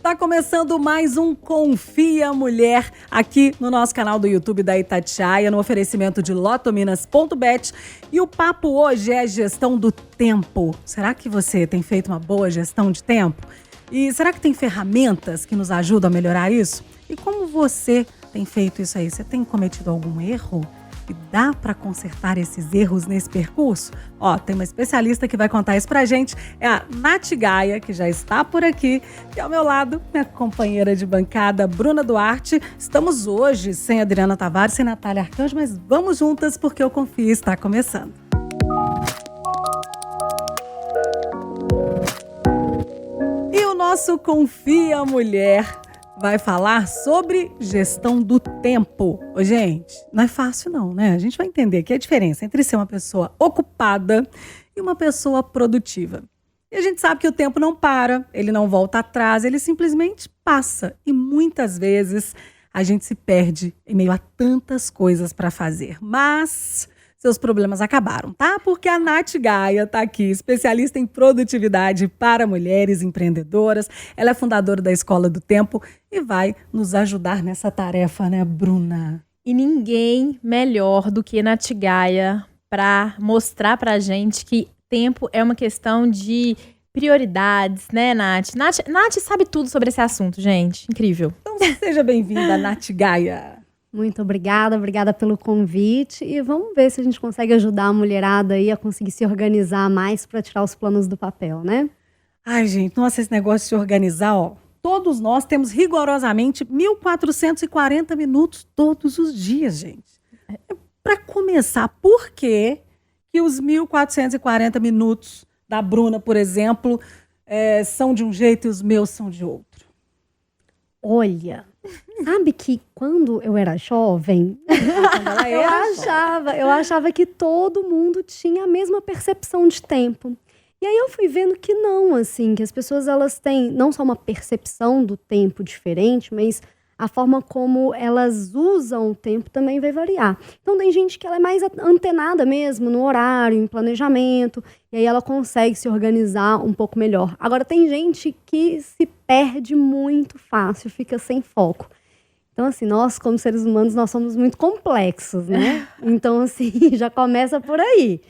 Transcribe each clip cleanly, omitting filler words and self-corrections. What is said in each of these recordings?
Tá começando mais um Confia Mulher aqui no nosso canal do YouTube da Itatiaia, no oferecimento de lotominas.bet. E o papo hoje é gestão do tempo. Será que você tem feito uma boa gestão de tempo? E será que tem ferramentas que nos ajudam a melhorar isso? E como você tem feito isso aí? Você tem cometido algum erro? E dá para consertar esses erros nesse percurso? Ó, tem uma especialista que vai contar isso pra gente, é a Nath Gaia, que já está por aqui, e ao meu lado, minha companheira de bancada, Bruna Duarte. Estamos hoje sem Adriana Tavares, sem Natália Arcanjo, mas vamos juntas porque o Confia está começando. E o nosso Confia Mulher vai falar sobre gestão do tempo. Ô, gente, não é fácil não, né? A gente vai entender que a diferença entre ser uma pessoa ocupada e uma pessoa produtiva. E a gente sabe que o tempo não para, ele não volta atrás, ele simplesmente passa. E muitas vezes a gente se perde em meio a tantas coisas para fazer. Mas seus problemas acabaram, tá? Porque a Nath Gaia tá aqui, especialista em produtividade para mulheres empreendedoras. Ela é fundadora da Escola do Tempo e vai nos ajudar nessa tarefa, né, Bruna? E ninguém melhor do que Nath Gaia para mostrar pra gente que tempo é uma questão de prioridades, né, Nath? Nath sabe tudo sobre esse assunto, gente. Incrível. Então seja bem-vinda, Nath Gaia. Muito obrigada pelo convite e vamos ver se a gente consegue ajudar a mulherada aí a conseguir se organizar mais para tirar os planos do papel, né? Ai, gente, nossa, esse negócio de se organizar, ó, todos nós temos rigorosamente 1.440 minutos todos os dias, gente. Para começar, por que os 1.440 minutos da Bruna, por exemplo, são de um jeito e os meus são de outro? Olha, sabe que quando eu era jovem, eu achava que todo mundo tinha a mesma percepção de tempo. E aí eu fui vendo que não, assim, que as pessoas elas têm não só uma percepção do tempo diferente, mas a forma como elas usam o tempo também vai variar. Então tem gente que ela é mais antenada mesmo no horário, em planejamento, e aí ela consegue se organizar um pouco melhor. Agora tem gente que se perde muito fácil, fica sem foco. Então assim, nós como seres humanos, nós somos muito complexos, né? Então assim, já começa por aí.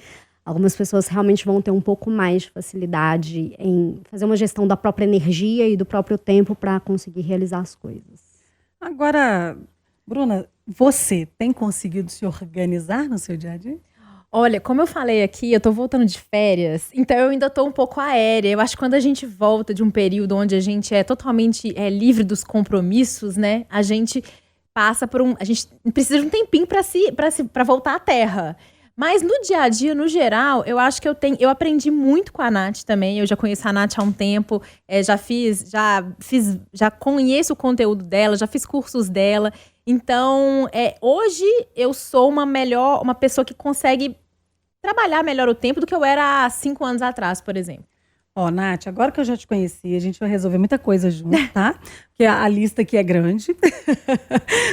Algumas pessoas realmente vão ter um pouco mais de facilidade em fazer uma gestão da própria energia e do próprio tempo para conseguir realizar as coisas. Agora, Bruna, você tem conseguido se organizar no seu dia a dia? Olha, como eu falei aqui, eu tô voltando de férias, então eu ainda tô um pouco aérea. Eu acho que quando a gente volta de um período onde a gente é totalmente livre dos compromissos, né? A gente passa por a gente precisa de um tempinho para voltar à terra. Mas no dia a dia, no geral, eu acho que eu aprendi muito com a Nath também. Eu já conheço a Nath há um tempo, já conheço o conteúdo dela, já fiz cursos dela. Então, hoje eu sou uma pessoa que consegue trabalhar melhor o tempo do que eu era há 5 anos atrás, por exemplo. Ó, Nath, agora que eu já te conheci, a gente vai resolver muita coisa junto, tá? Porque a lista aqui é grande.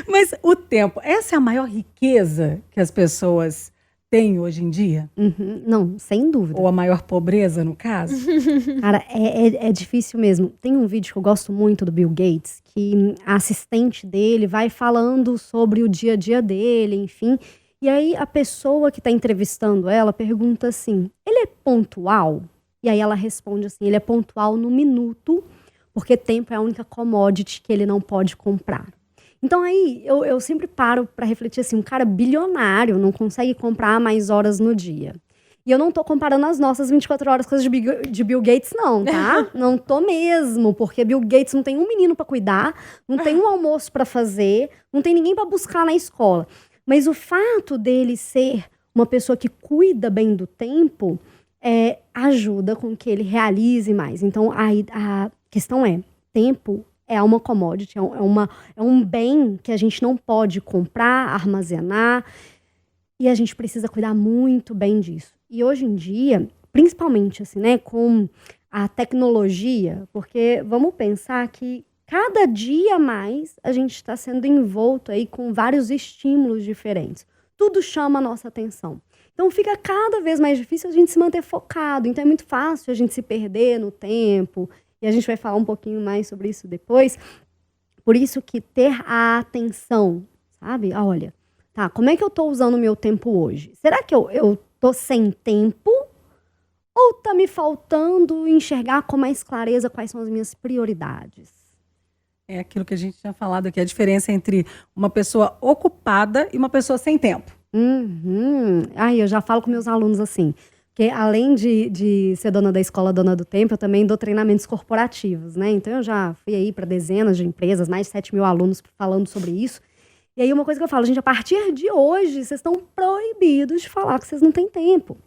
Mas o tempo, essa é a maior riqueza que as pessoas tem hoje em dia? Uhum. Não, sem dúvida. Ou a maior pobreza, no caso? Cara, é difícil mesmo. Tem um vídeo que eu gosto muito do Bill Gates, que a assistente dele vai falando sobre o dia a dia dele, enfim. E aí a pessoa que está entrevistando ela pergunta assim, ele é pontual? E aí ela responde assim, ele é pontual no minuto, porque tempo é a única commodity que ele não pode comprar. Então aí eu sempre paro para refletir assim, um cara bilionário não consegue comprar mais horas no dia. E eu não tô comparando as nossas 24 horas com as de Bill Gates não, tá? Não tô mesmo, porque Bill Gates não tem um menino para cuidar, não tem um almoço para fazer, não tem ninguém para buscar na escola. Mas o fato dele ser uma pessoa que cuida bem do tempo ajuda com que ele realize mais. Então a questão tempo é uma commodity, é um bem que a gente não pode comprar, armazenar, e a gente precisa cuidar muito bem disso. E hoje em dia, principalmente assim, né, com a tecnologia, porque vamos pensar que cada dia mais a gente está sendo envolto aí com vários estímulos diferentes. Tudo chama a nossa atenção. Então fica cada vez mais difícil a gente se manter focado. Então é muito fácil a gente se perder no tempo E a gente vai falar um pouquinho mais sobre isso depois. Por isso que ter a atenção, sabe? Olha, tá, como é que eu tô usando o meu tempo hoje? Será que eu tô sem tempo? Ou tá me faltando enxergar com mais clareza quais são as minhas prioridades? É aquilo que a gente tinha falado aqui, a diferença entre uma pessoa ocupada e uma pessoa sem tempo. Ai, eu já falo com meus alunos assim, que além de ser dona da escola, dona do tempo, eu também dou treinamentos corporativos, né? Então eu já fui aí para dezenas de empresas, mais de 7 mil alunos falando sobre isso. E aí uma coisa que eu falo, gente, a partir de hoje, vocês estão proibidos de falar que vocês não têm tempo.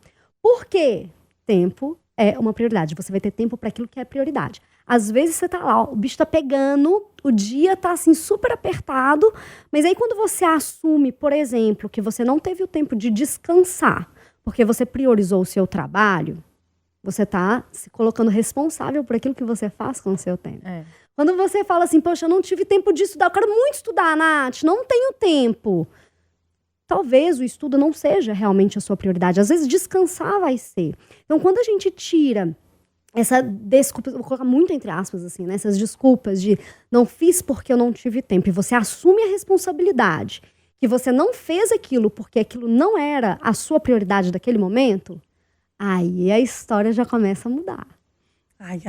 Por quê? Tempo é uma prioridade. Você vai ter tempo para aquilo que é prioridade. Às vezes você tá lá, ó, o bicho tá pegando, o dia tá assim super apertado, mas aí quando você assume, por exemplo, que você não teve o tempo de descansar, porque você priorizou o seu trabalho, você tá se colocando responsável por aquilo que você faz com o seu tempo. Quando você fala assim, poxa, eu não tive tempo de estudar, eu quero muito estudar, Nath, não tenho tempo. Talvez o estudo não seja realmente a sua prioridade. Às vezes descansar vai ser. Então, quando a gente tira essa desculpa, vou colocar muito entre aspas, assim, né? Essas desculpas de não fiz porque eu não tive tempo, e você assume a responsabilidade que você não fez aquilo porque aquilo não era a sua prioridade daquele momento, aí a história já começa a mudar. Ai.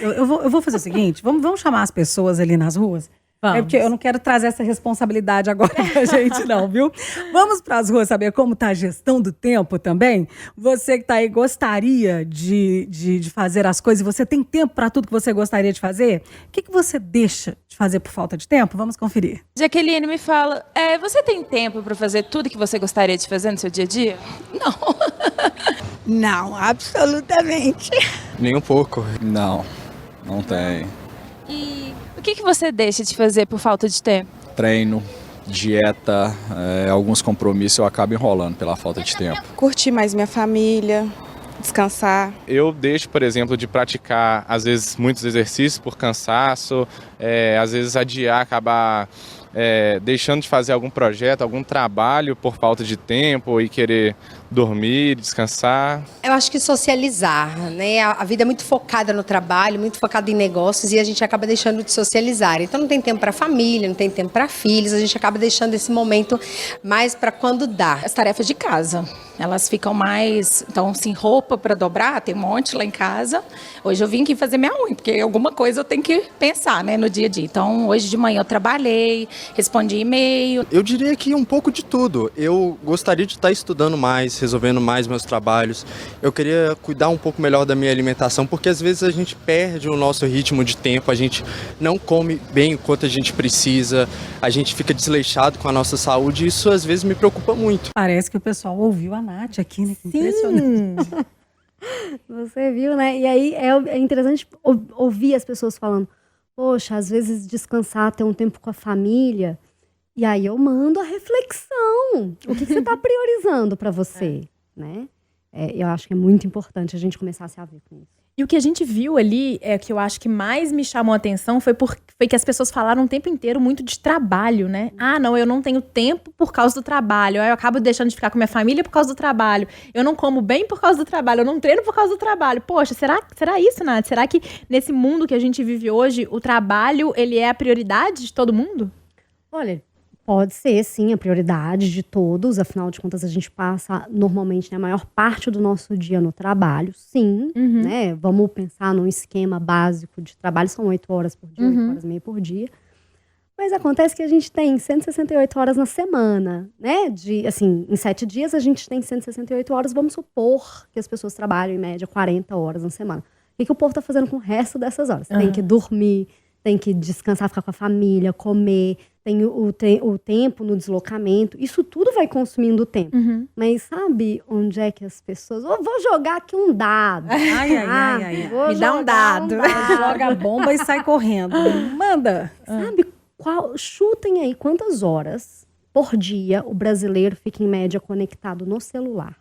Eu vou fazer o seguinte, vamos chamar as pessoas ali nas ruas? Vamos. É porque eu não quero trazer essa responsabilidade agora pra gente não, viu? Vamos pras ruas saber como tá a gestão do tempo também? Você que tá aí gostaria de fazer as coisas, e você tem tempo para tudo que você gostaria de fazer? O que você deixa de fazer por falta de tempo? Vamos conferir. Jaqueline me fala, você tem tempo para fazer tudo que você gostaria de fazer no seu dia a dia? Não. Não, absolutamente. Nem um pouco. Não tem. E o que você deixa de fazer por falta de tempo? Treino, dieta, alguns compromissos eu acabo enrolando pela falta de tempo. Curtir mais minha família, descansar. Eu deixo, por exemplo, de praticar, às vezes, muitos exercícios por cansaço, às vezes acabar deixando de fazer algum projeto, algum trabalho por falta de tempo e querer dormir, descansar. Eu acho que socializar, né? A vida é muito focada no trabalho, muito focada em negócios, e a gente acaba deixando de socializar. Então não tem tempo para família, não tem tempo para filhos, a gente acaba deixando esse momento mais para quando dá. As tarefas de casa, elas ficam mais, então assim, roupa para dobrar, tem um monte lá em casa. Hoje eu vim aqui fazer minha unha, porque alguma coisa eu tenho que pensar, né, no dia a dia. Então hoje de manhã eu trabalhei, respondi e-mail. Eu diria que um pouco de tudo. Eu gostaria de estar estudando mais, resolvendo mais meus trabalhos. Eu queria cuidar um pouco melhor da minha alimentação, porque às vezes a gente perde o nosso ritmo de tempo, a gente não come bem o quanto a gente precisa, a gente fica desleixado com a nossa saúde, e isso às vezes me preocupa muito. Parece que o pessoal ouviu a Nath aqui, né? Impressionante. Você viu, né? E aí é interessante ouvir as pessoas falando, poxa, às vezes descansar, ter um tempo com a família. E aí eu mando a reflexão. O que você está priorizando para você, né? Eu acho que é muito importante a gente começar a se ver com isso. E o que a gente viu ali, que eu acho que mais me chamou a atenção, foi que as pessoas falaram o tempo inteiro muito de trabalho, né? Ah, não, eu não tenho tempo por causa do trabalho. Eu acabo deixando de ficar com minha família por causa do trabalho. Eu não como bem por causa do trabalho. Eu não treino por causa do trabalho. Poxa, será isso, Nath? Será que nesse mundo que a gente vive hoje, o trabalho, ele é a prioridade de todo mundo? Olha, pode ser, sim, a prioridade de todos. Afinal de contas, a gente passa normalmente, né, a maior parte do nosso dia no trabalho. Sim, né? Vamos pensar num esquema básico de trabalho. São 8 horas por dia, 8 horas e meia por dia. Mas acontece que a gente tem 168 horas na semana, né? Em 7 dias a gente tem 168 horas. Vamos supor que as pessoas trabalham, em média, 40 horas na semana. O que o povo tá fazendo com o resto dessas horas? Tem que dormir, tem que descansar, ficar com a família, comer, tem o tempo no deslocamento. Isso tudo vai consumindo tempo. Mas sabe onde é que as pessoas... Eu vou jogar aqui um dado. Ai. Me dá um dado. Joga a bomba e sai correndo. Manda. Sabe chutem aí quantas horas por dia o brasileiro fica em média conectado no celular?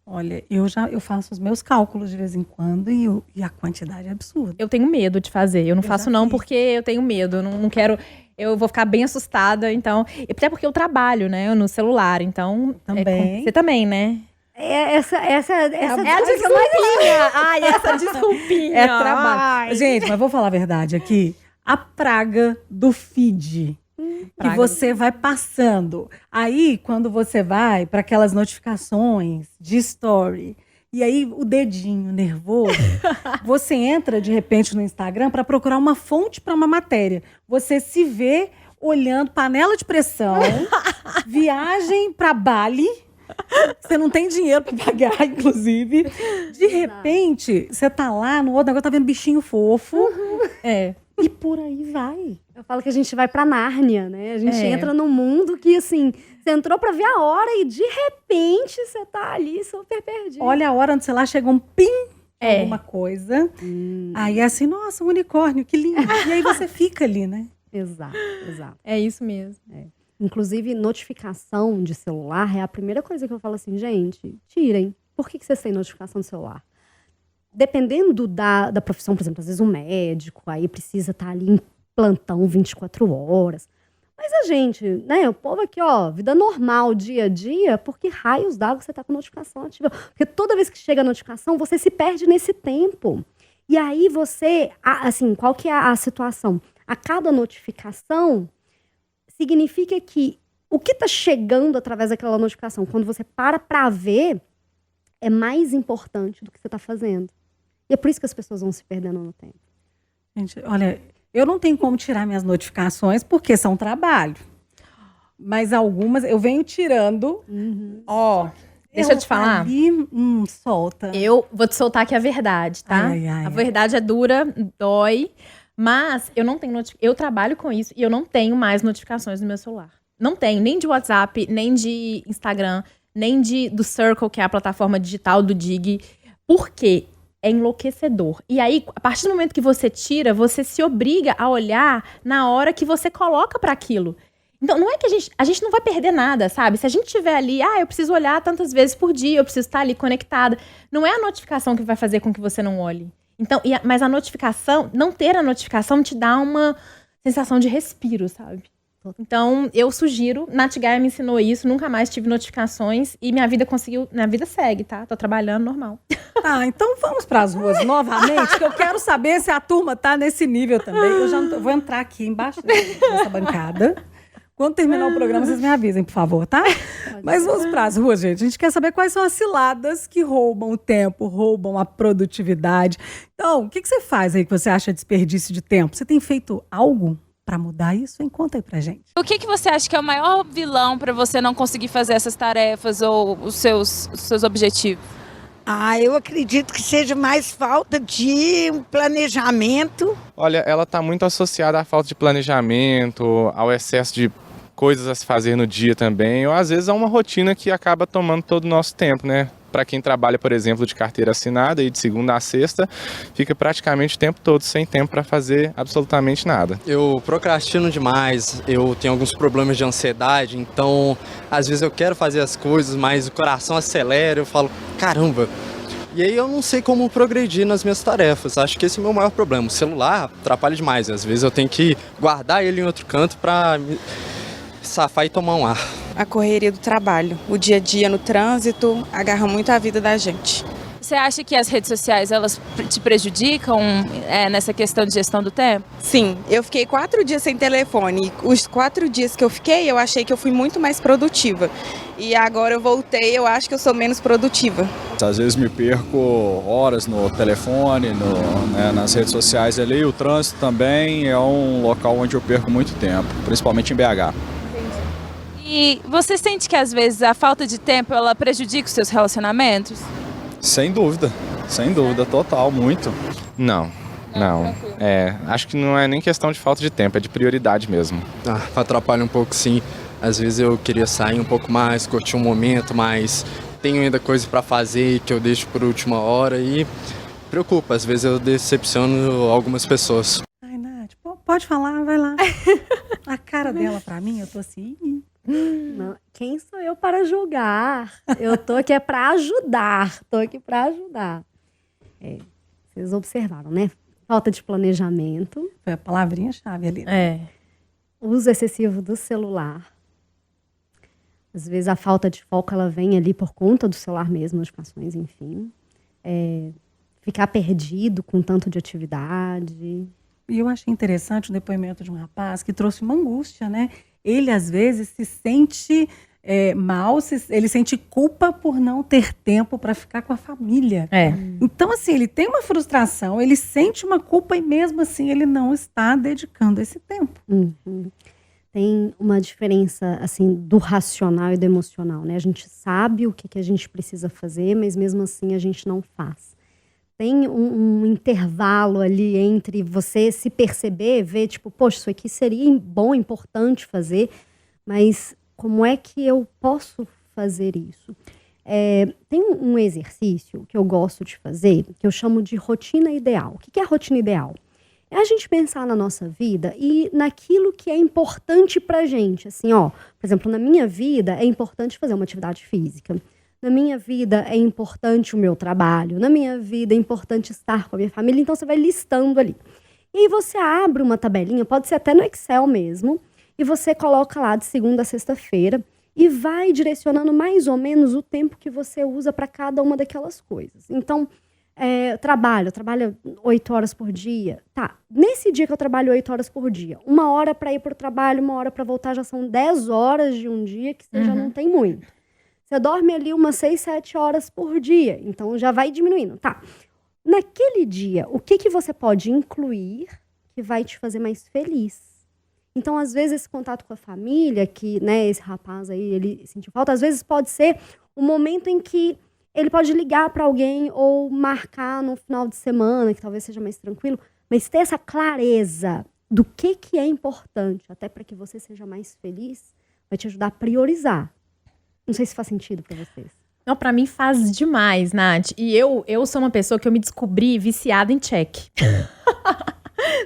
Olha, eu faço os meus cálculos de vez em quando e a quantidade é absurda. Eu tenho medo de fazer. Eu não faço não porque eu tenho medo. Eu não quero... Eu vou ficar bem assustada, então... Até porque eu trabalho, né? No celular, então... Também. Você também, né? Essa É a desculpinha. Ai, essa desculpinha. É trabalho. Ai. Gente, mas vou falar a verdade aqui. A praga do feed. Que você vai passando. Aí, quando você vai para aquelas notificações de story, e aí o dedinho nervoso, você entra de repente no Instagram para procurar uma fonte para uma matéria. Você se vê olhando panela de pressão, viagem para Bali. Você não tem dinheiro para pagar, inclusive. De repente, você tá lá no outro negócio, tá vendo bichinho fofo. E por aí vai. Eu falo que a gente vai pra Nárnia, né? A gente É. entra num mundo que, assim, você entrou pra ver a hora e, de repente, você tá ali super perdido. Olha a hora onde você lá chega um pim, É. alguma coisa. Aí é assim, nossa, um unicórnio, que lindo. E aí você fica ali, né? Exato, exato. É isso mesmo. Inclusive, notificação de celular é a primeira coisa que eu falo assim, gente, tirem. Por que vocês têm notificação de celular? Dependendo da profissão, por exemplo, às vezes um médico, aí precisa estar ali em plantão 24 horas. Mas a gente, né, o povo aqui, ó, vida normal, dia a dia, por que raios d'água você tá com notificação ativa? Porque toda vez que chega a notificação, você se perde nesse tempo. E aí você, assim, qual que é a situação? A cada notificação significa que o que tá chegando através daquela notificação, quando você para ver, é mais importante do que você tá fazendo. E é por isso que as pessoas vão se perdendo no tempo. Gente, olha, eu não tenho como tirar minhas notificações porque são trabalho. Mas algumas eu venho tirando. Ó, Deixa eu te falar. Ali, solta. Eu vou te soltar aqui a verdade, tá? Ai, ai, ai. A verdade é dura, dói, mas eu não tenho eu trabalho com isso e eu não tenho mais notificações no meu celular. Não tenho, nem de WhatsApp, nem de Instagram, nem do Circle, que é a plataforma digital do Dig. Por quê? É enlouquecedor. E aí, a partir do momento que você tira, você se obriga a olhar na hora que você coloca para aquilo. Então, não é que a gente não vai perder nada, sabe? Se a gente tiver ali, eu preciso olhar tantas vezes por dia, eu preciso estar ali conectada. Não é a notificação que vai fazer com que você não olhe. Então, mas a notificação, não ter a notificação te dá uma sensação de respiro, sabe? Então, eu sugiro, Nath Gaia me ensinou isso, nunca mais tive notificações e minha vida segue, tá? Tô trabalhando normal. Tá, então vamos para as ruas novamente, que eu quero saber se a turma tá nesse nível também. Eu já vou entrar aqui embaixo dessa bancada. Quando terminar o programa, vocês me avisem, por favor, tá? Mas vamos para as ruas, gente. A gente quer saber quais são as ciladas que roubam o tempo, roubam a produtividade. Então, o que você faz aí que você acha desperdício de tempo? Você tem feito algo para mudar isso? Conta aí pra gente. O que você acha que é o maior vilão para você não conseguir fazer essas tarefas ou os seus objetivos? Eu acredito que seja mais falta de planejamento. Olha, ela está muito associada à falta de planejamento, ao excesso de coisas a se fazer no dia também, ou às vezes a uma rotina que acaba tomando todo o nosso tempo, né? Para quem trabalha, por exemplo, de carteira assinada e de segunda a sexta, fica praticamente o tempo todo sem tempo para fazer absolutamente nada. Eu procrastino demais, eu tenho alguns problemas de ansiedade, então às vezes eu quero fazer as coisas, mas o coração acelera, eu falo, caramba. E aí eu não sei como progredir nas minhas tarefas, acho que esse é o meu maior problema. O celular atrapalha demais, às vezes eu tenho que guardar ele em outro canto para safar e tomar um ar. A correria do trabalho, o dia a dia no trânsito, agarra muito a vida da gente. Você acha que as redes sociais, elas te prejudicam nessa questão de gestão do tempo? Sim, eu fiquei 4 dias sem telefone. Os 4 dias que eu fiquei, eu achei que eu fui muito mais produtiva. E agora eu voltei, eu acho que eu sou menos produtiva. Às vezes me perco horas no telefone, nas redes sociais ali. O trânsito também é um local onde eu perco muito tempo, principalmente em BH. E você sente que às vezes a falta de tempo, ela prejudica os seus relacionamentos? Sem dúvida, total, muito. Não. Acho que não é nem questão de falta de tempo, é de prioridade mesmo. Atrapalha um pouco, sim. Às vezes eu queria sair um pouco mais, curtir um momento, mas tenho ainda coisas para fazer que eu deixo por última hora e preocupa. Às vezes eu decepciono algumas pessoas. Ai, Nath, pode falar, vai lá. A cara dela pra mim, eu tô assim... Não, quem sou eu para julgar? Eu tô aqui para ajudar. Vocês observaram, né? Falta de planejamento. Foi a palavrinha-chave ali. É. Uso excessivo do celular. Às vezes a falta de foco, ela vem ali por conta do celular mesmo, notificações, enfim. Ficar perdido com tanto de atividade. E eu achei interessante o depoimento de um rapaz que trouxe uma angústia, né? Ele, às vezes, se sente mal, ele sente culpa por não ter tempo para ficar com a família. Então, assim, ele tem uma frustração, ele sente uma culpa e mesmo assim ele não está dedicando esse tempo. Tem uma diferença, assim, do racional e do emocional, né? A gente sabe o que a gente precisa fazer, mas mesmo assim a gente não faz. Tem um intervalo ali entre você se perceber, ver, tipo, poxa, isso aqui seria bom, importante fazer, mas como é que eu posso fazer isso? Tem um exercício que eu gosto de fazer, que eu chamo de rotina ideal. O que é a rotina ideal? É a gente pensar na nossa vida e naquilo que é importante pra gente. Assim, ó, por exemplo, na minha vida é importante fazer uma atividade física. Na minha vida é importante o meu trabalho. Na minha vida é importante estar com a minha família. Então, você vai listando ali. E aí você abre uma tabelinha, pode ser até no Excel mesmo, e você coloca lá de segunda a sexta-feira e vai direcionando mais ou menos o tempo que você usa para cada uma daquelas coisas. Então, eu trabalho 8 horas por dia. Tá, nesse dia que eu trabalho 8 horas por dia, 1 hora para ir para o trabalho, 1 hora para voltar, já são 10 horas de um dia que você já não tem muito. Você dorme ali umas 6, 7 horas por dia, então já vai diminuindo. Tá, naquele dia, o que você pode incluir que vai te fazer mais feliz? Então, às vezes, esse contato com a família, que, né, esse rapaz aí, ele sentiu falta, às vezes pode ser um momento em que ele pode ligar para alguém ou marcar no final de semana, que talvez seja mais tranquilo, mas ter essa clareza do que é importante, até para que você seja mais feliz, vai te ajudar a priorizar. Não sei se faz sentido para vocês. Não, pra mim faz demais, Nath. E eu sou uma pessoa que eu me descobri viciada em check.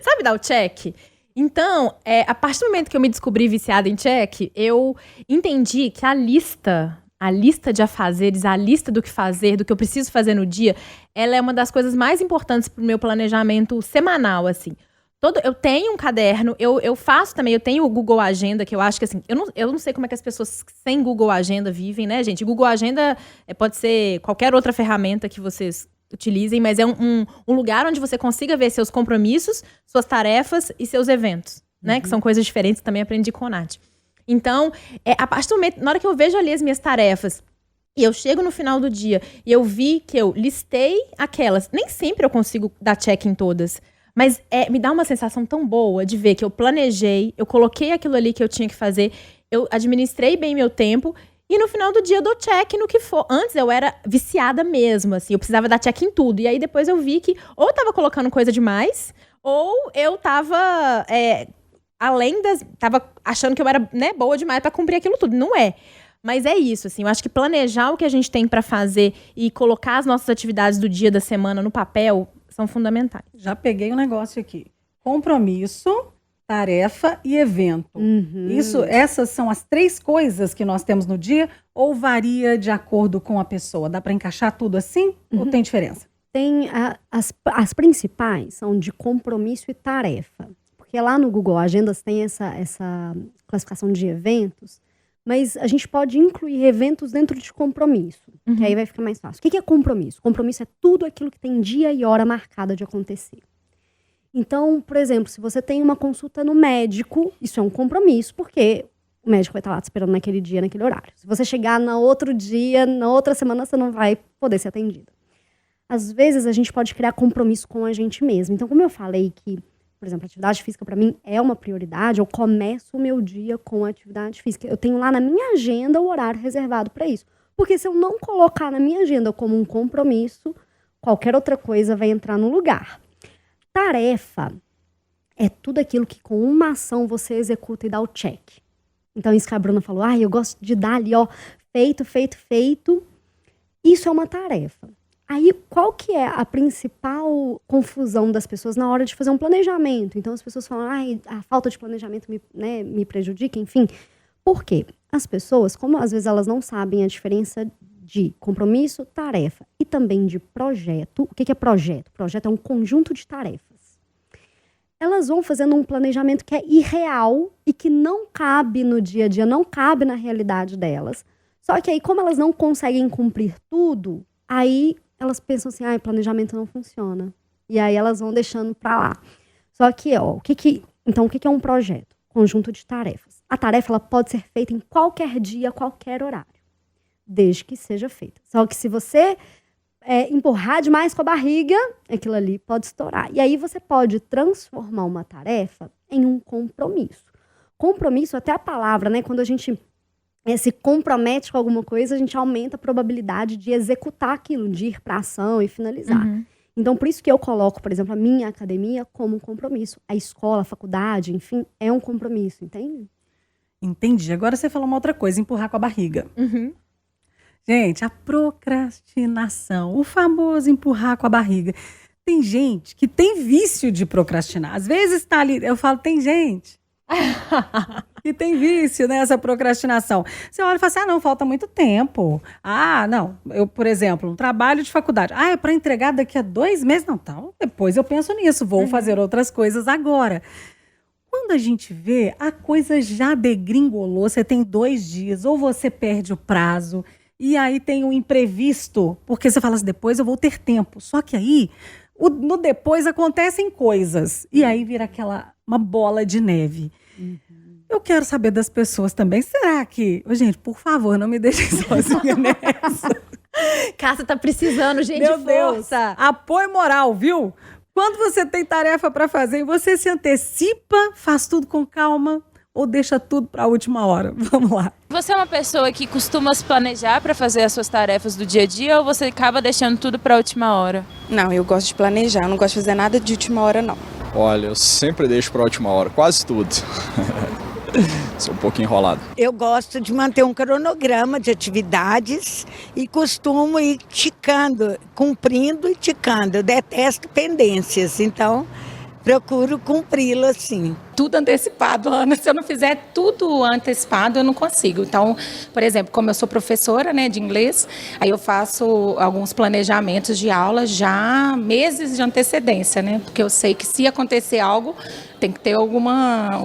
Sabe dar o check? Então, a partir do momento que eu me descobri viciada em check, eu entendi que a lista de afazeres, a lista do que fazer, do que eu preciso fazer no dia, ela é uma das coisas mais importantes pro meu planejamento semanal, assim. Eu tenho um caderno, eu faço também, eu tenho o Google Agenda, que eu acho que assim, eu não sei como é que as pessoas sem Google Agenda vivem, né, gente? Google Agenda pode ser qualquer outra ferramenta que vocês utilizem, mas é um lugar onde você consiga ver seus compromissos, suas tarefas e seus eventos, né? Que são coisas diferentes, também aprendi com a Nath. Então, a partir do momento, na hora que eu vejo ali as minhas tarefas, e eu chego no final do dia, e eu vi que eu listei aquelas, nem sempre eu consigo dar check em todas, mas me dá uma sensação tão boa de ver que eu planejei, eu coloquei aquilo ali que eu tinha que fazer, eu administrei bem meu tempo, e no final do dia eu dou check no que for. Antes eu era viciada mesmo, assim, eu precisava dar check em tudo. E aí depois eu vi que ou eu tava colocando coisa demais, ou eu tava tava achando que eu era, né, boa demais pra cumprir aquilo tudo. Não é. Mas é isso, assim, eu acho que planejar o que a gente tem pra fazer e colocar as nossas atividades do dia, da semana no papel são fundamentais. Já peguei um negócio aqui. Compromisso, tarefa e evento. Essas são as 3 coisas que nós temos no dia ou varia de acordo com a pessoa? Dá para encaixar tudo assim ou tem diferença? Tem as principais são de compromisso e tarefa. Porque lá no Google Agendas tem essa classificação de eventos, mas a gente pode incluir eventos dentro de compromisso, que aí vai ficar mais fácil. O que é compromisso? Compromisso é tudo aquilo que tem dia e hora marcada de acontecer. Então, por exemplo, se você tem uma consulta no médico, isso é um compromisso, porque o médico vai estar lá te esperando naquele dia, naquele horário. Se você chegar no outro dia, na outra semana, você não vai poder ser atendido. Às vezes, a gente pode criar compromisso com a gente mesmo. Então, como eu falei que, por exemplo, a atividade física para mim é uma prioridade, eu começo o meu dia com a atividade física. Eu tenho lá na minha agenda o horário reservado para isso. Porque se eu não colocar na minha agenda como um compromisso, qualquer outra coisa vai entrar no lugar. Tarefa é tudo aquilo que com uma ação você executa e dá o check. Então, isso que a Bruna falou, eu gosto de dar ali, ó, feito. Isso é uma tarefa. Aí, qual que é a principal confusão das pessoas na hora de fazer um planejamento? Então, as pessoas falam, a falta de planejamento me prejudica, enfim. Por quê? As pessoas, como às vezes elas não sabem a diferença de compromisso, tarefa e também de projeto. O que é projeto? Projeto é um conjunto de tarefas. elas vão fazendo um planejamento que é irreal e que não cabe no dia a dia, não cabe na realidade delas. Só que aí, como elas não conseguem cumprir tudo, aí elas pensam assim, planejamento não funciona. E aí elas vão deixando pra lá. Só que, então, o que é um projeto? Conjunto de tarefas. A tarefa ela pode ser feita em qualquer dia, qualquer horário, desde que seja feita. Só que se você empurrar demais com a barriga, aquilo ali pode estourar. E aí você pode transformar uma tarefa em um compromisso. Compromisso, até a palavra, né? Quando a gente se compromete com alguma coisa, a gente aumenta a probabilidade de executar aquilo, de ir para ação e finalizar. Uhum. Então, por isso que eu coloco, por exemplo, a minha academia como um compromisso. A escola, a faculdade, enfim, é um compromisso, entende? Entendi. Agora você falou uma outra coisa, empurrar com a barriga. Uhum. Gente, a procrastinação, o famoso empurrar com a barriga. Tem gente que tem vício de procrastinar. Às vezes tá ali, eu falo, tem gente que tem vício nessa procrastinação. Você olha e fala assim, não, falta muito tempo. Não, eu, por exemplo, um trabalho de faculdade. É para entregar daqui a 2 meses? Não, então depois eu penso nisso, vou fazer outras coisas agora. Quando a gente vê, a coisa já degringolou, você tem 2 dias, ou você perde o prazo, e aí tem um imprevisto, porque você fala assim, depois eu vou ter tempo. Só que aí, no depois acontecem coisas, e aí vira uma bola de neve. Eu quero saber das pessoas também, será que... Gente, por favor, não me deixem sozinha nessa. Cássia tá precisando, gente, Meu de Deus, força. apoio moral, viu? Quando você tem tarefa para fazer e você se antecipa, faz tudo com calma ou deixa tudo para a última hora? Vamos lá. Você é uma pessoa que costuma se planejar para fazer as suas tarefas do dia a dia ou você acaba deixando tudo para a última hora? Não, eu gosto de planejar, eu não gosto de fazer nada de última hora, não. Olha, eu sempre deixo para a última hora, quase tudo. Sou um pouco enrolado. Eu gosto de manter um cronograma de atividades e costumo ir ticando, cumprindo e ticando. Eu detesto pendências, então procuro cumpri-lo assim. Tudo antecipado, Ana. Se eu não fizer tudo antecipado, eu não consigo. Então, por exemplo, como eu sou professora, né, de inglês, aí eu faço alguns planejamentos de aula já meses de antecedência, né? Porque eu sei que se acontecer algo, tem que ter alguma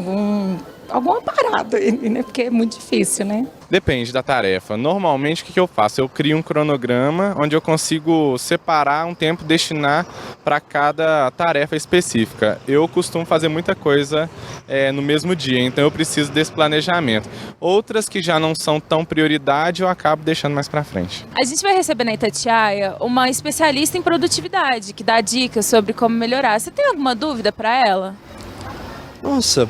parada, né? Porque é muito difícil, né? Depende da tarefa. Normalmente, o que eu faço? Eu crio um cronograma onde eu consigo separar um tempo, destinar para cada tarefa específica. Eu costumo fazer muita coisa no mesmo dia, então eu preciso desse planejamento. Outras que já não são tão prioridade, eu acabo deixando mais para frente. A gente vai receber na Itatiaia uma especialista em produtividade, que dá dicas sobre como melhorar. Você tem alguma dúvida para ela? Nossa,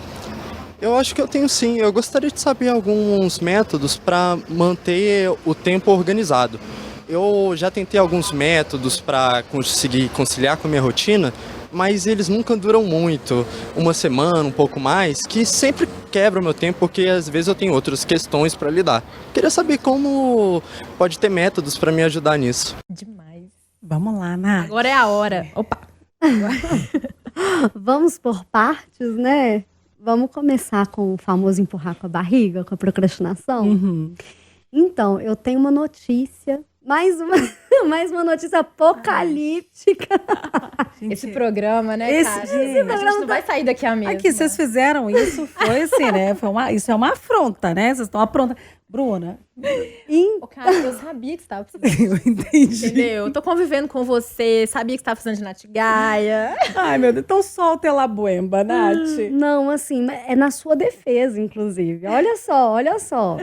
eu acho que eu tenho sim. Eu gostaria de saber alguns métodos para manter o tempo organizado. Eu já tentei alguns métodos para conseguir conciliar com a minha rotina, mas eles nunca duram muito, uma semana, um pouco mais, que sempre quebra o meu tempo, porque às vezes eu tenho outras questões para lidar. Queria saber como pode ter métodos para me ajudar nisso. Demais. Vamos lá, Nath. Agora é a hora. Opa. Vamos por partes, né? Vamos começar com o famoso empurrar com a barriga, com a procrastinação? Uhum. Então, eu tenho uma notícia, mais uma notícia apocalíptica. Esse programa, né, Esse Cássia? programa A gente não vai sair daqui a mesma. Aqui, vocês fizeram isso, foi assim, né? Isso é uma afronta, né? Vocês estão apronta. Bruna. Ô, cara, eu sabia que você estava precisando. Eu entendi. Entendeu? Eu tô convivendo com você, sabia que você estava precisando de Natigaia. Ai, meu Deus, então solta ela buemba, Nath. Não, assim, é na sua defesa, inclusive. Olha só.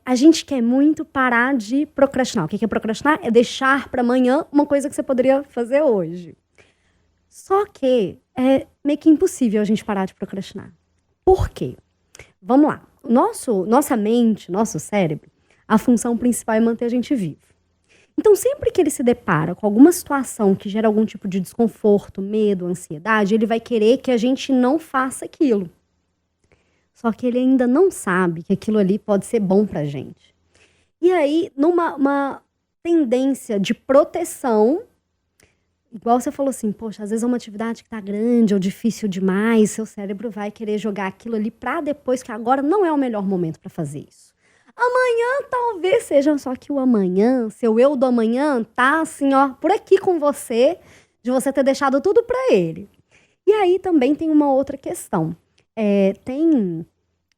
A gente quer muito parar de procrastinar. O que é procrastinar? É deixar para amanhã uma coisa que você poderia fazer hoje. Só que é meio que impossível a gente parar de procrastinar. Por quê? Vamos lá. Nossa mente, nosso cérebro, a função principal é manter a gente vivo. Então, sempre que ele se depara com alguma situação que gera algum tipo de desconforto, medo, ansiedade, ele vai querer que a gente não faça aquilo. Só que ele ainda não sabe que aquilo ali pode ser bom pra gente. E aí, numa tendência de proteção, igual você falou assim, poxa, às vezes é uma atividade que tá grande ou difícil demais, seu cérebro vai querer jogar aquilo ali pra depois, que agora não é o melhor momento pra fazer isso. Amanhã talvez seja, só que o amanhã, seu eu do amanhã tá assim, ó, por aqui com você, de você ter deixado tudo pra ele. E E aí também tem uma outra questão. Tem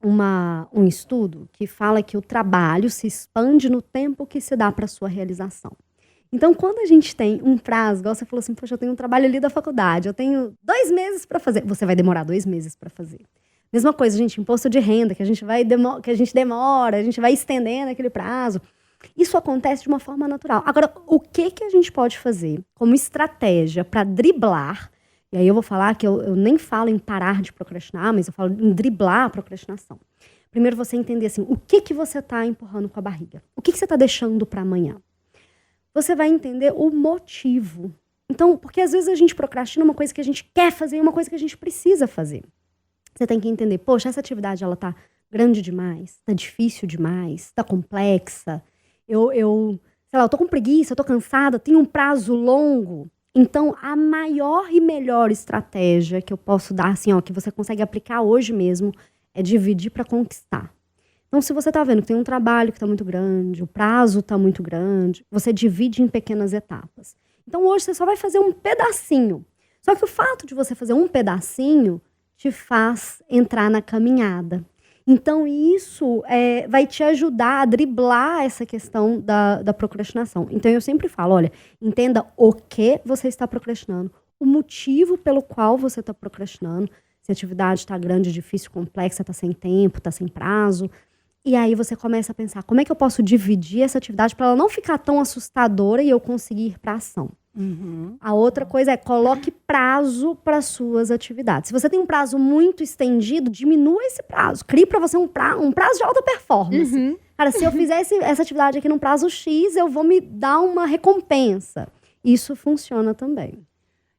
um estudo que fala que o trabalho se expande no tempo que se dá para sua realização. Então, quando a gente tem um prazo, igual você falou assim, poxa, eu tenho um trabalho ali da faculdade, eu tenho 2 meses para fazer. Você vai demorar 2 meses para fazer. Mesma coisa, gente, imposto de renda, que a gente demora, a gente vai estendendo aquele prazo. Isso acontece de uma forma natural. Agora, o que a gente pode fazer como estratégia para driblar? E aí eu vou falar que eu nem falo em parar de procrastinar, mas eu falo em driblar a procrastinação. Primeiro você entender assim, o que você está empurrando com a barriga? O que você está deixando para amanhã? Você vai entender o motivo. Então, porque às vezes a gente procrastina uma coisa que a gente quer fazer e uma coisa que a gente precisa fazer. Você tem que entender, poxa, essa atividade ela tá grande demais, tá difícil demais, tá complexa. Eu tô com preguiça, eu tô cansada, tenho um prazo longo. Então, a maior e melhor estratégia que eu posso dar, assim, que você consegue aplicar hoje mesmo, é dividir para conquistar. Então, se você está vendo que tem um trabalho que está muito grande, o prazo está muito grande, você divide em pequenas etapas. Então, hoje você só vai fazer um pedacinho. Só que o fato de você fazer um pedacinho te faz entrar na caminhada. Então, isso vai te ajudar a driblar essa questão da procrastinação. Então, eu sempre falo, olha, entenda o que você está procrastinando, o motivo pelo qual você está procrastinando, se a atividade está grande, difícil, complexa, está sem tempo, está sem prazo. E aí você começa a pensar, como é que eu posso dividir essa atividade para ela não ficar tão assustadora e eu conseguir ir para ação? Uhum. A outra coisa é, coloque prazo para suas atividades. Se você tem um prazo muito estendido, diminua esse prazo. Crie para você um prazo de alta performance. Uhum. Cara, se eu fizer essa atividade aqui num prazo X, eu vou me dar uma recompensa. Isso funciona também.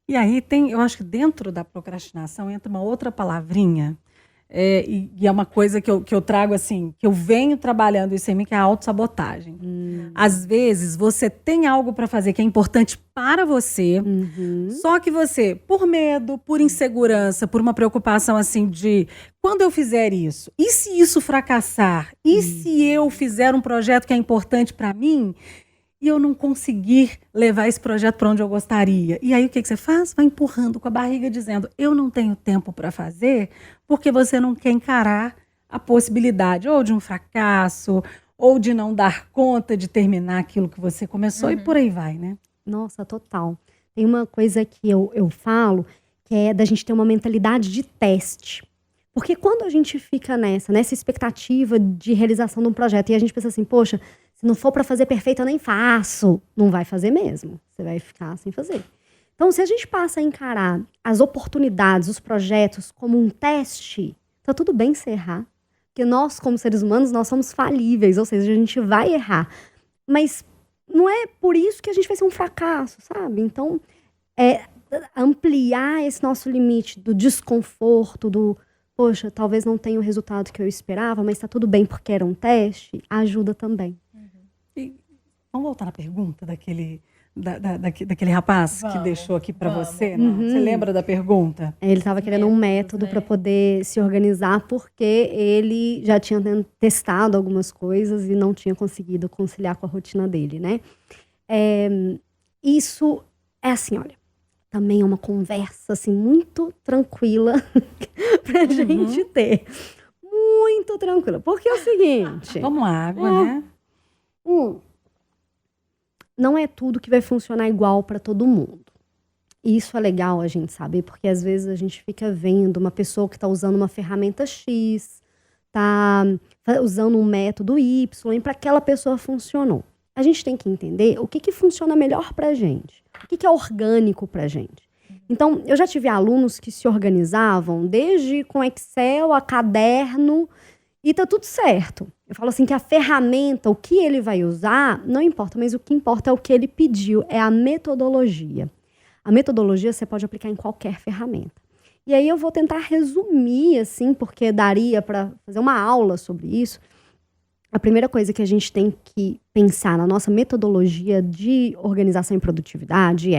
E aí eu acho que dentro da procrastinação entra uma outra palavrinha, e é uma coisa que eu trago assim, que eu venho trabalhando isso em mim, que é a autossabotagem. Às vezes você tem algo para fazer que é importante para você, só que você, por medo, por insegurança, por uma preocupação assim de quando eu fizer isso, e se isso fracassar? E se eu fizer um projeto que é importante para mim e eu não conseguir levar esse projeto para onde eu gostaria? E aí o que você faz? Vai empurrando com a barriga dizendo, eu não tenho tempo para fazer, porque você não quer encarar a possibilidade ou de um fracasso, ou de não dar conta de terminar aquilo que você começou, e por aí vai, né? Nossa, total. Tem uma coisa que eu falo, que é da gente ter uma mentalidade de teste. Porque quando a gente fica nessa expectativa de realização de um projeto, e a gente pensa assim, poxa, se não for para fazer perfeito, eu nem faço. Não vai fazer mesmo. Você vai ficar sem fazer. Então, se a gente passa a encarar as oportunidades, os projetos como um teste, tá tudo bem se errar. Porque nós, como seres humanos, nós somos falíveis. Ou seja, a gente vai errar. Mas não é por isso que a gente vai ser um fracasso, sabe? Então, ampliar esse nosso limite do desconforto, poxa, talvez não tenha o resultado que eu esperava, mas tá tudo bem porque era um teste, ajuda também. E vamos voltar na pergunta daquele rapaz que deixou aqui para você, né? Você lembra da pergunta? Ele estava querendo um método para poder se organizar, porque ele já tinha testado algumas coisas e não tinha conseguido conciliar com a rotina dele, né? Isso é assim, olha, também é uma conversa assim, muito tranquila pra gente ter. Muito tranquila. Porque é o seguinte... Vamos água, né? Não é tudo que vai funcionar igual para todo mundo. E isso é legal a gente saber, porque às vezes a gente fica vendo uma pessoa que está usando uma ferramenta X, está usando um método Y, e para aquela pessoa funcionou. A gente tem que entender o que funciona melhor para a gente, o que é orgânico para a gente. Então, eu já tive alunos que se organizavam desde com Excel a caderno, e tá tudo certo. Eu falo assim que a ferramenta, o que ele vai usar, não importa, mas o que importa é o que ele pediu, é a metodologia. A metodologia você pode aplicar em qualquer ferramenta. E aí eu vou tentar resumir, assim, porque daria para fazer uma aula sobre isso. A primeira coisa que a gente tem que pensar na nossa metodologia de organização e produtividade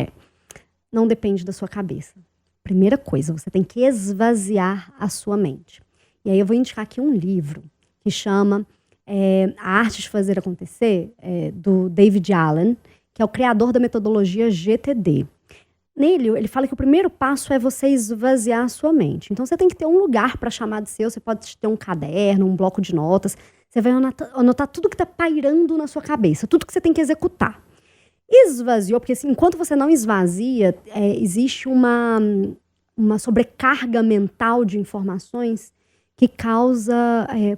não depende da sua cabeça. Primeira coisa, você tem que esvaziar a sua mente. E aí eu vou indicar aqui um livro que chama A Arte de Fazer Acontecer, do David Allen, que é o criador da metodologia GTD. nele, ele fala que o primeiro passo é você esvaziar a sua mente. Então, você tem que ter um lugar para chamar de seu. Você pode ter um caderno, um bloco de notas. Você vai anotar tudo que está pairando na sua cabeça, tudo que você tem que executar. Esvaziou, porque assim, enquanto você não esvazia, existe uma sobrecarga mental de informações que causa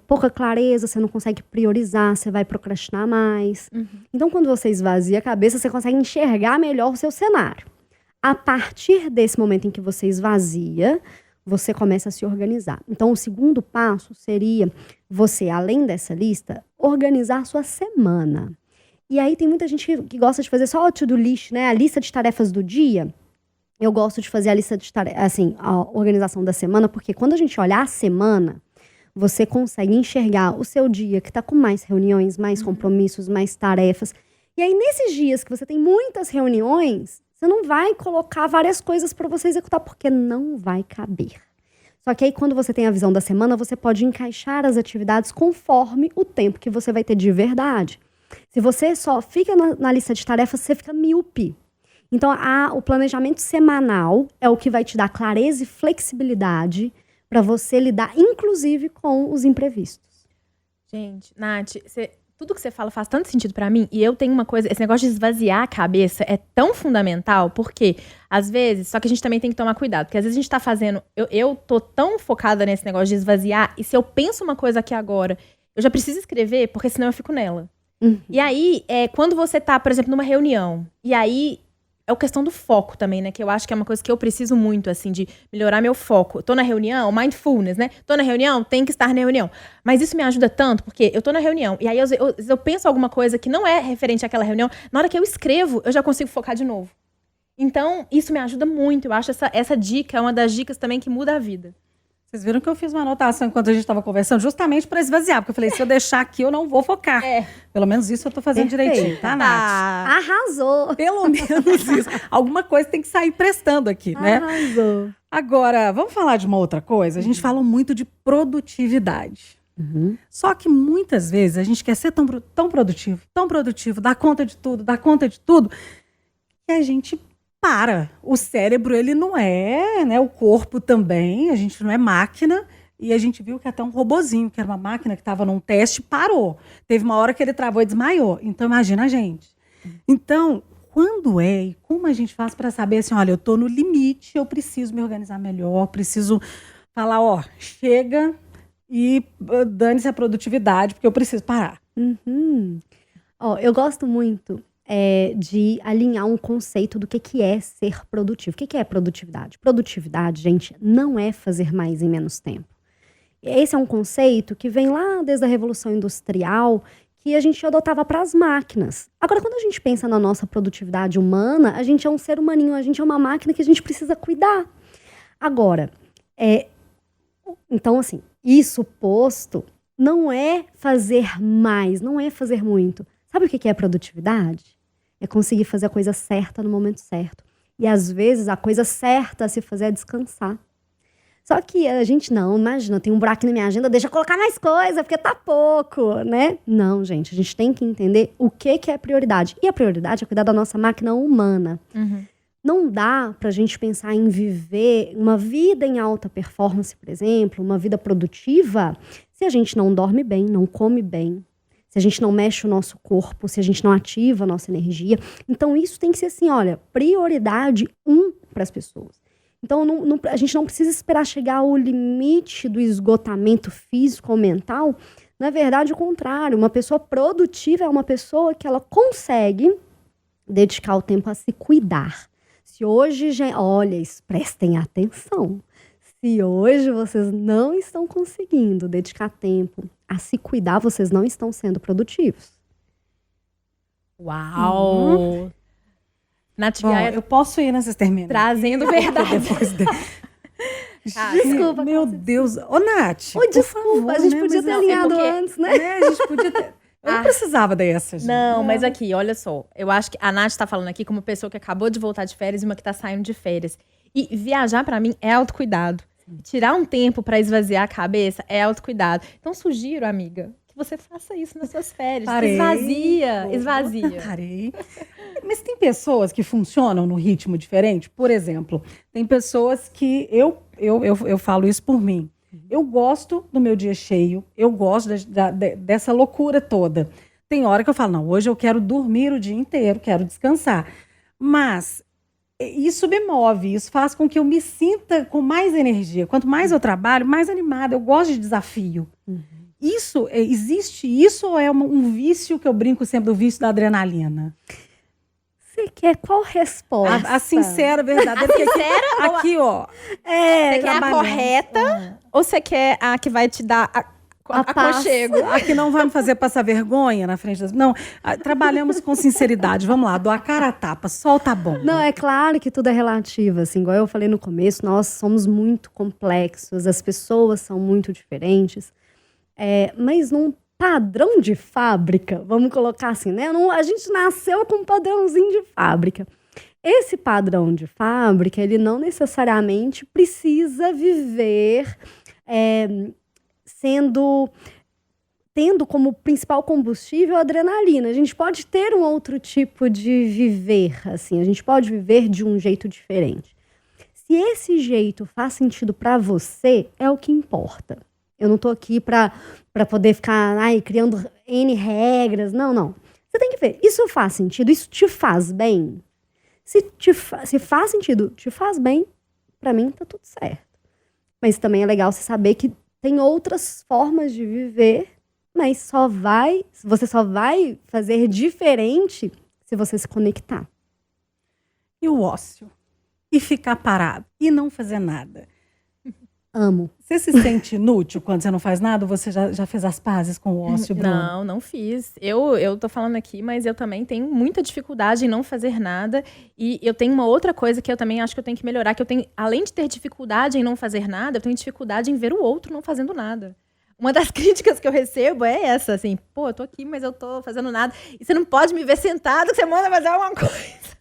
pouca clareza, você não consegue priorizar, você vai procrastinar mais. Então, quando você esvazia a cabeça, você consegue enxergar melhor o seu cenário. A partir desse momento em que você esvazia, você começa a se organizar. Então, o segundo passo seria você, além dessa lista, organizar a sua semana. E aí tem muita gente que gosta de fazer só o to-do list, né? A lista de tarefas do dia. Eu gosto de fazer a lista de tarefas, assim, a organização da semana, porque quando a gente olha a semana, você consegue enxergar o seu dia que está com mais reuniões, mais compromissos, mais tarefas. E aí, nesses dias que você tem muitas reuniões, você não vai colocar várias coisas para você executar, porque não vai caber. Só que aí, quando você tem a visão da semana, você pode encaixar as atividades conforme o tempo que você vai ter de verdade. Se você só fica na lista de tarefas, você fica míope. Então, o planejamento semanal é o que vai te dar clareza e flexibilidade para você lidar, inclusive, com os imprevistos. Gente, Nath, tudo que você fala faz tanto sentido pra mim. E eu tenho uma coisa, esse negócio de esvaziar a cabeça é tão fundamental, porque, às vezes, só que a gente também tem que tomar cuidado. Porque às vezes a gente tá fazendo, eu tô tão focada nesse negócio de esvaziar, e se eu penso uma coisa aqui agora, eu já preciso escrever, porque senão eu fico nela. E aí, quando você tá, por exemplo, numa reunião, e aí é a questão do foco também, né? Que eu acho que é uma coisa que eu preciso muito, assim, de melhorar meu foco. Tô na reunião, mindfulness, né? Tô na reunião, tem que estar na reunião. Mas isso me ajuda tanto, porque eu tô na reunião, e aí eu penso alguma coisa que não é referente àquela reunião, na hora que eu escrevo, eu já consigo focar de novo. Então, isso me ajuda muito. Eu acho essa dica é uma das dicas também que muda a vida. Vocês viram que eu fiz uma anotação enquanto a gente estava conversando, justamente para esvaziar, porque eu falei, se eu deixar aqui, eu não vou focar. Pelo menos isso eu tô fazendo direitinho, tá, Nath? Arrasou! Pelo menos isso. Alguma coisa tem que sair prestando aqui, né? Arrasou! Agora, vamos falar de uma outra coisa? A gente fala muito de produtividade. Só que muitas vezes a gente quer ser tão produtivo, dar conta de tudo, que a gente para. O cérebro, ele não é, né? O corpo também, a gente não é máquina. E a gente viu que até um robozinho, que era uma máquina que estava num teste, parou. Teve uma hora que ele travou e desmaiou. Então, imagina a gente. Então, quando e como a gente faz para saber assim, olha, eu estou no limite, eu preciso me organizar melhor, preciso falar, chega e dane-se a produtividade, porque eu preciso parar. Eu gosto muito de alinhar um conceito do que é ser produtivo. O que é produtividade? Produtividade, gente, não é fazer mais em menos tempo. Esse é um conceito que vem lá desde a Revolução Industrial, que a gente adotava para as máquinas. Agora, quando a gente pensa na nossa produtividade humana, a gente é um ser humaninho, a gente é uma máquina que a gente precisa cuidar. Agora, então assim, isso posto não é fazer mais, não é fazer muito. Sabe o que é produtividade? É conseguir fazer a coisa certa no momento certo. E às vezes a coisa certa a se fazer é descansar. Só que a gente não, imagina, tem um buraco na minha agenda, deixa eu colocar mais coisa, porque tá pouco, né? Não, gente, a gente tem que entender o que é prioridade. E a prioridade é cuidar da nossa máquina humana. Não dá pra gente pensar em viver uma vida em alta performance, por exemplo, uma vida produtiva, se a gente não dorme bem, não come bem, se a gente não mexe o nosso corpo, se a gente não ativa a nossa energia. Então, isso tem que ser assim, olha, prioridade 1 para as pessoas. Então, a gente não precisa esperar chegar ao limite do esgotamento físico ou mental. Na verdade, o contrário. Uma pessoa produtiva é uma pessoa que ela consegue dedicar o tempo a se cuidar. Se hoje, olha, prestem atenção. Se hoje vocês não estão conseguindo dedicar tempo a se cuidar, vocês não estão sendo produtivos. Uau! Nath, eu posso ir nessas terminas. Trazendo verdade. Desculpa. Meu Deus. Ô, Nath. Desculpa, favor, a gente né? podia ter alinhado antes, né? A gente podia ter... Eu não precisava dessas. Não, mas aqui, olha só. Eu acho que a Nath tá falando aqui como pessoa que acabou de voltar de férias e uma que tá saindo de férias. E viajar, pra mim, é autocuidado. Tirar um tempo pra esvaziar a cabeça é autocuidado. Então, sugiro, amiga, que você faça isso nas suas férias. Parei. Esvazia. Parei. Mas tem pessoas que funcionam no ritmo diferente? Por exemplo, tem pessoas que eu falo isso por mim. Eu gosto do meu dia cheio, eu gosto dessa loucura toda. Tem hora que eu falo, não, hoje eu quero dormir o dia inteiro, quero descansar. Mas isso me move, isso faz com que eu me sinta com mais energia. Quanto mais eu trabalho, mais animada. Eu gosto de desafio. Existe isso ou é um vício que eu brinco sempre do vício da adrenalina? Você quer qual resposta? A sincera, verdadeira. Porque aqui, ó. Você quer a correta ou você quer a que vai te dar aconchego? A que não vai me fazer passar vergonha na frente das... Não, trabalhamos com sinceridade. Vamos lá, dou a cara a tapa, solta a bomba. Não, é claro que tudo é relativo, assim, igual eu falei no começo, nós somos muito complexos, as pessoas são muito diferentes, mas num padrão de fábrica, vamos colocar assim, né? A gente nasceu com um padrãozinho de fábrica. Esse padrão de fábrica, ele não necessariamente precisa viver tendo como principal combustível a adrenalina. A gente pode ter um outro tipo de viver, assim, a gente pode viver de um jeito diferente. Se esse jeito faz sentido para você, é o que importa. Eu não tô aqui para poder ficar criando N regras. Não. Você tem que ver, isso faz sentido? Isso te faz bem? Se faz sentido, te faz bem, para mim tá tudo certo. Mas também é legal você saber que tem outras formas de viver, mas você só vai fazer diferente se você se conectar. E o ócio? E ficar parado? E não fazer nada? Amo. Você se sente inútil quando você não faz nada? Ou você já fez as pazes com o ócio, Bruno? Não fiz. Eu tô falando aqui, mas eu também tenho muita dificuldade em não fazer nada. E eu tenho uma outra coisa que eu também acho que eu tenho que melhorar, que eu tenho, além de ter dificuldade em não fazer nada, eu tenho dificuldade em ver o outro não fazendo nada. Uma das críticas que eu recebo é essa, assim, eu tô aqui, mas eu tô fazendo nada. E você não pode me ver sentado, que você manda fazer alguma coisa.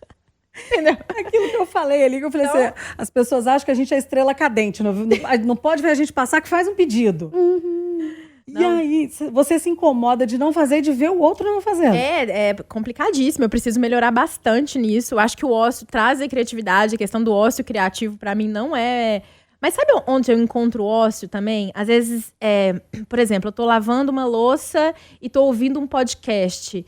Entendeu? Aquilo que eu falei ali, que eu falei assim, as pessoas acham que a gente é estrela cadente, não pode ver a gente passar que faz um pedido. E aí, você se incomoda de não fazer e de ver o outro não fazendo. É complicadíssimo, eu preciso melhorar bastante nisso. Eu acho que o ócio traz a criatividade, a questão do ócio criativo pra mim não é... Mas sabe onde eu encontro o ócio também? Às vezes, por exemplo, eu tô lavando uma louça e tô ouvindo um podcast.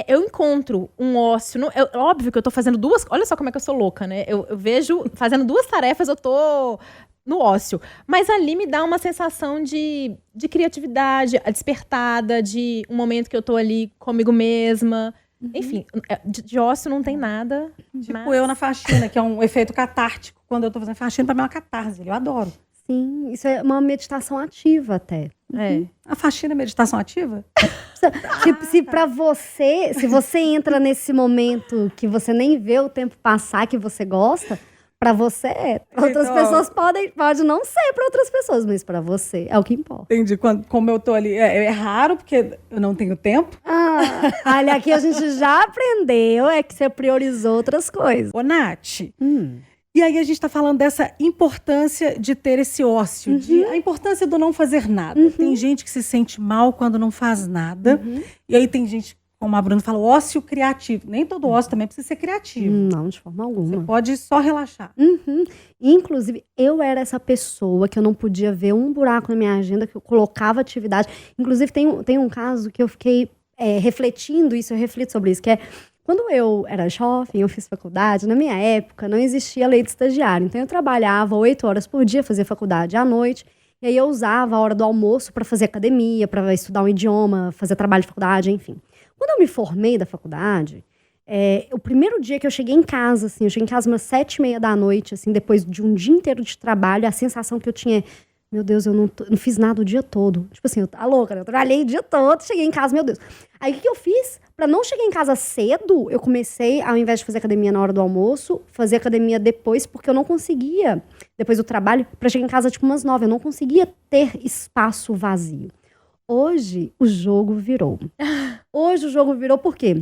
Eu encontro um ócio. Óbvio que eu tô fazendo duas... Olha só como é que eu sou louca, né? Eu vejo fazendo duas tarefas, eu tô no ócio. Mas ali me dá uma sensação de criatividade, a despertada, de um momento que eu tô ali comigo mesma. Enfim, de ócio não tem nada. Tipo eu na faxina, que é um efeito catártico. Quando eu tô fazendo faxina, pra mim é uma catarse. Eu adoro. Sim, isso é uma meditação ativa até. A faxina é meditação ativa? Se você entra nesse momento que você nem vê o tempo passar, que você gosta, pra você outras pessoas pode não ser pra outras pessoas, mas pra você é o que importa. Entendi. Como eu tô ali, é raro, porque eu não tenho tempo. Olha, aqui a gente já aprendeu, que você priorizou outras coisas. Ô, Nath, e aí a gente tá falando dessa importância de ter esse ócio, a importância do não fazer nada. Tem gente que se sente mal quando não faz nada, e aí tem gente, como a Bruna falou, ócio criativo. Nem todo ócio também precisa ser criativo. Não, de forma alguma. Você pode só relaxar. Inclusive, eu era essa pessoa que eu não podia ver um buraco na minha agenda, que eu colocava atividade. Inclusive, tem um caso que eu fiquei refletindo isso, eu reflito sobre isso, que é... Quando eu era jovem, eu fiz faculdade, na minha época não existia lei de estagiário. Então eu trabalhava 8 horas por dia, fazia faculdade à noite, e aí eu usava a hora do almoço para fazer academia, para estudar um idioma, fazer trabalho de faculdade, enfim. Quando eu me formei da faculdade, o primeiro dia que eu cheguei em casa, assim, eu cheguei em casa umas 7h30 da noite, assim, depois de um dia inteiro de trabalho, a sensação que eu tinha... Meu Deus, eu não fiz nada o dia todo. Tipo assim, eu trabalhei o dia todo, cheguei em casa, meu Deus. Aí o que eu fiz? Pra não chegar em casa cedo, eu comecei, ao invés de fazer academia na hora do almoço, fazer academia depois, porque eu não conseguia, depois do trabalho, pra chegar em casa tipo umas 9, eu não conseguia ter espaço vazio. Hoje, o jogo virou. Hoje o jogo virou por quê?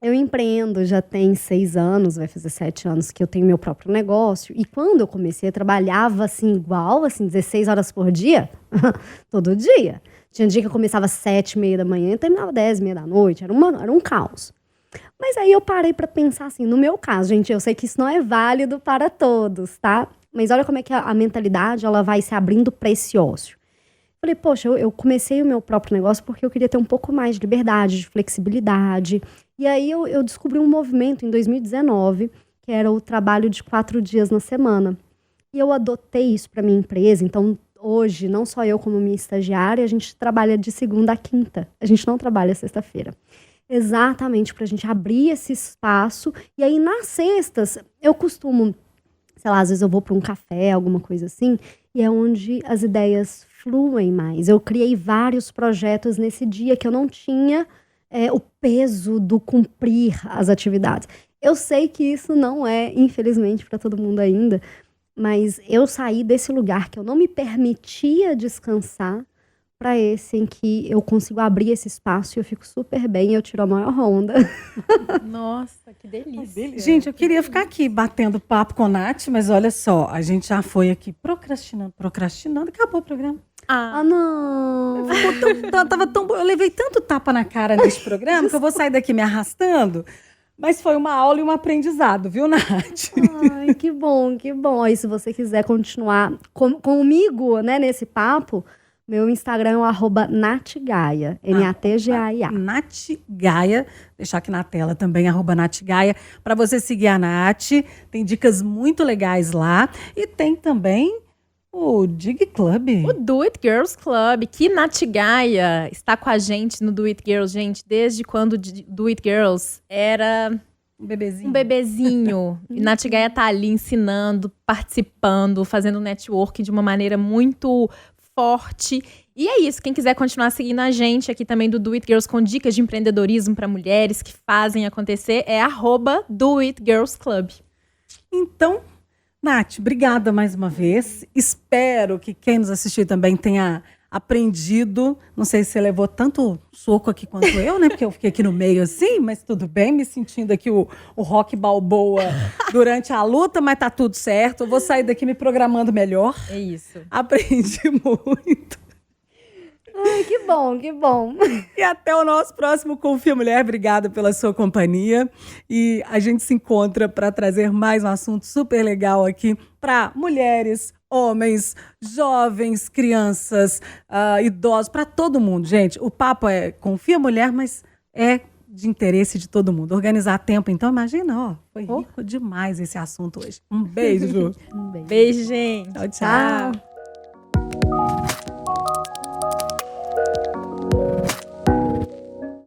Eu empreendo, já tem 6 anos, vai fazer 7 anos que eu tenho meu próprio negócio. E quando eu comecei, eu trabalhava assim, igual, assim, 16 horas por dia, todo dia. Tinha dia que eu começava às 7h30 da manhã e terminava 10h30 da noite, era um caos. Mas aí eu parei pra pensar assim, no meu caso, gente, eu sei que isso não é válido para todos, tá? Mas olha como é que a mentalidade, ela vai se abrindo pra esse ócio. Falei, poxa, eu comecei o meu próprio negócio porque eu queria ter um pouco mais de liberdade, de flexibilidade. E aí eu descobri um movimento em 2019, que era o trabalho de 4 dias na semana. E eu adotei isso para minha empresa. Então, hoje, não só eu como minha estagiária, a gente trabalha de segunda a quinta. A gente não trabalha sexta-feira. Exatamente para a gente abrir esse espaço. E aí, nas sextas, eu costumo, sei lá, às vezes eu vou para um café, alguma coisa assim, e é onde as ideias fluem mais. Eu criei vários projetos nesse dia que eu não tinha o peso do cumprir as atividades. Eu sei que isso não é, infelizmente, para todo mundo ainda, mas eu saí desse lugar que eu não me permitia descansar para esse em que eu consigo abrir esse espaço e eu fico super bem e eu tiro a maior onda. Nossa, que delícia. Gente, eu queria ficar aqui batendo papo com a Nath, mas olha só, a gente já foi aqui procrastinando, acabou o programa. Ah, não! Eu levei tanto tapa na cara nesse programa que eu vou sair daqui me arrastando. Mas foi uma aula e um aprendizado, viu, Nath? Ai, que bom, que bom. Aí, se você quiser continuar comigo, né, nesse papo, meu Instagram é o @NathGaia, NATGAIA. Nath Gaia, deixar aqui na tela também, @Nath Gaia, para você seguir a Nath. Tem dicas muito legais lá. E tem também o Dig Club. O Do It Girls Club, que Nath Gaia está com a gente no Do It Girls, gente, desde quando o Do It Girls era um bebezinho. E Nath Gaia tá ali ensinando, participando, fazendo network de uma maneira muito forte. E é isso, quem quiser continuar seguindo a gente aqui também do Do It Girls com dicas de empreendedorismo para mulheres que fazem acontecer, é @Do It Girls Club. Então, Nath, obrigada mais uma vez. Espero que quem nos assistiu também tenha aprendido. Não sei se você levou tanto soco aqui quanto eu, né? Porque eu fiquei aqui no meio assim, mas tudo bem, me sentindo aqui o Rock Balboa durante a luta, mas tá tudo certo. Eu vou sair daqui me programando melhor. É isso. Aprendi muito. Ai, que bom, que bom. E até o nosso próximo Confia Mulher. Obrigada pela sua companhia. E a gente se encontra para trazer mais um assunto super legal aqui para mulheres, homens, jovens, crianças, idosos, para todo mundo. Gente, o papo é Confia Mulher, mas é de interesse de todo mundo. Organizar tempo, então, imagina, ó, foi rico demais esse assunto hoje. Um beijo, Ju. Beijo, gente. Tchau, tchau.